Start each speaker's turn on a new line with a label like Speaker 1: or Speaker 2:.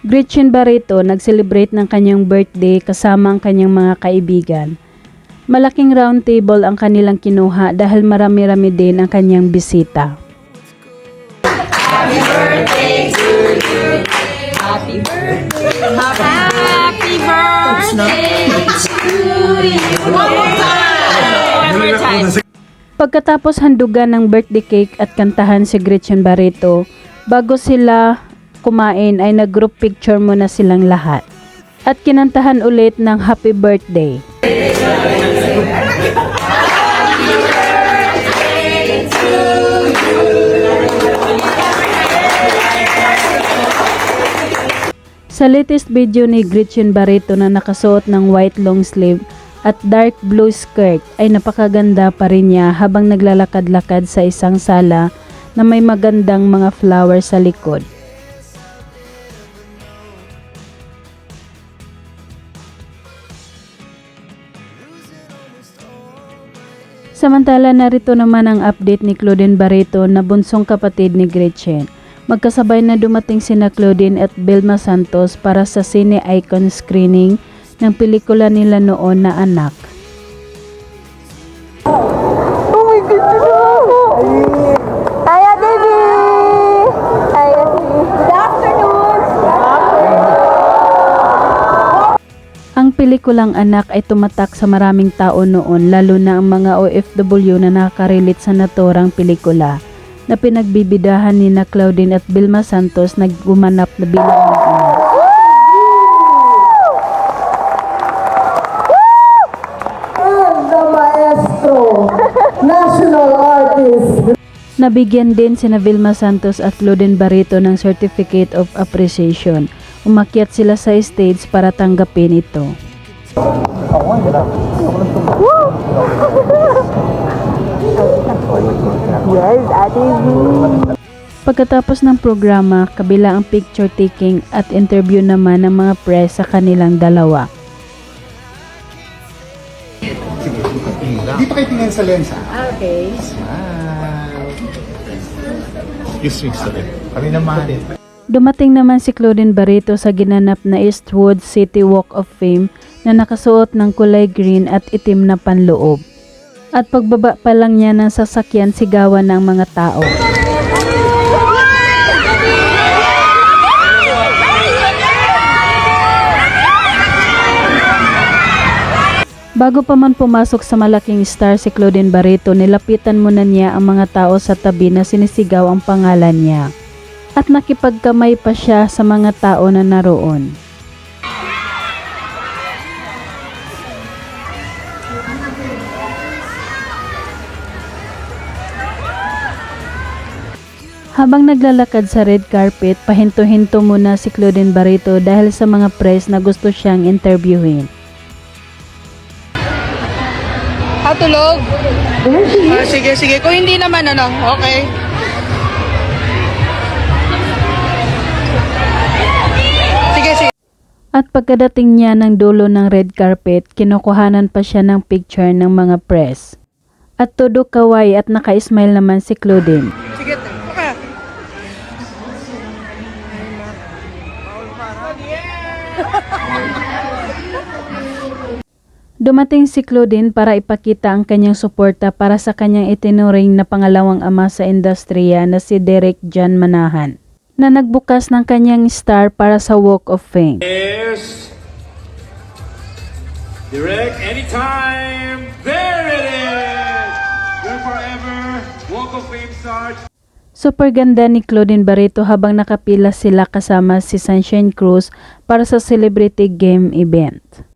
Speaker 1: Gretchen Barreto nag-celebrate ng kanyang birthday kasama ang kanyang mga kaibigan. Malaking round table ang kanilang kinuha dahil marami-rami din ang kanyang bisita.
Speaker 2: Happy birthday to you. Happy birthday. Happy birthday to you. One more time.
Speaker 1: Pagkatapos handugan ng birthday cake at kantahan si Gretchen Barreto, bago sila kumain ay nag-group picture muna silang lahat. At kinantahan ulit ng happy birthday. Sa latest video ni Gretchen Barreto na nakasuot ng white long sleeve at dark blue skirt ay napakaganda pa rin niya habang naglalakad-lakad sa isang sala na may magandang mga flowers sa likod. Samantala, narito naman ang update ni Claudine Barreto na bunsong kapatid ni Gretchen. Magkasabay na dumating sina Claudine at Vilma Santos para sa Cine Icon screening ng pelikula nila noon na Anak.
Speaker 3: Oh my goodness! Hiya, baby! Hiya, good afternoon!
Speaker 1: Ang pelikulang Anak ay tumatak sa maraming tao noon, lalo na ang mga OFW na nakarelate sa naturang pelikula na pinagbibidahan ni na Claudine at Vilma Santos na gumanap na bilang mag-ina.
Speaker 3: And the maestro, national artist.
Speaker 1: Nabigyan din sina Vilma Santos at Claudine Barreto ng Certificate of Appreciation. Umakyat sila sa stage para tanggapin ito.
Speaker 3: Yes, Ate V.
Speaker 1: Pagkatapos ng programa, kabila ang picture taking at interview naman ng mga press sa kanilang dalawa.
Speaker 4: Dito kayo tingin sa lens, ha?
Speaker 1: Okay.
Speaker 4: Excuse me, sorry. Kami naman.
Speaker 1: Dumating naman si Claudine Barreto sa ginanap na Eastwood City Walk of Fame na nakasuot ng kulay green at itim na panloob. At pagbaba pa lang niya ng sasakyan, sigawan ng mga tao. Bago pa man pumasok sa malaking star si Claudine Barreto, nilapitan muna niya ang mga tao sa tabi na sinisigaw ang pangalan niya. At nakipagkamay pa siya sa mga tao na naroon. Habang naglalakad sa red carpet, pahinto-hinto muna si Claudine Barreto dahil sa mga press na gusto siyang interviewin.
Speaker 5: Tulog? Sige. Kung hindi naman, okay. Sige.
Speaker 1: At pagkadating niya ng dulo ng red carpet, kinukuhanan pa siya ng picture ng mga press. At todo kaway at naka-smile naman si Claudine.
Speaker 5: Sige, okay.
Speaker 1: Dumating si Claudine para ipakita ang kanyang suporta para sa kanyang itinuring na pangalawang ama sa industriya na si Derek John Manahan, na nagbukas ng kanyang star para sa Walk of Fame.
Speaker 6: Yes. Direct, anytime. There it is. Your forever Walk of Fame starts.
Speaker 1: Super ganda ni Claudine Barreto habang nakapila sila kasama si Sunshine Cruz para sa Celebrity Game event.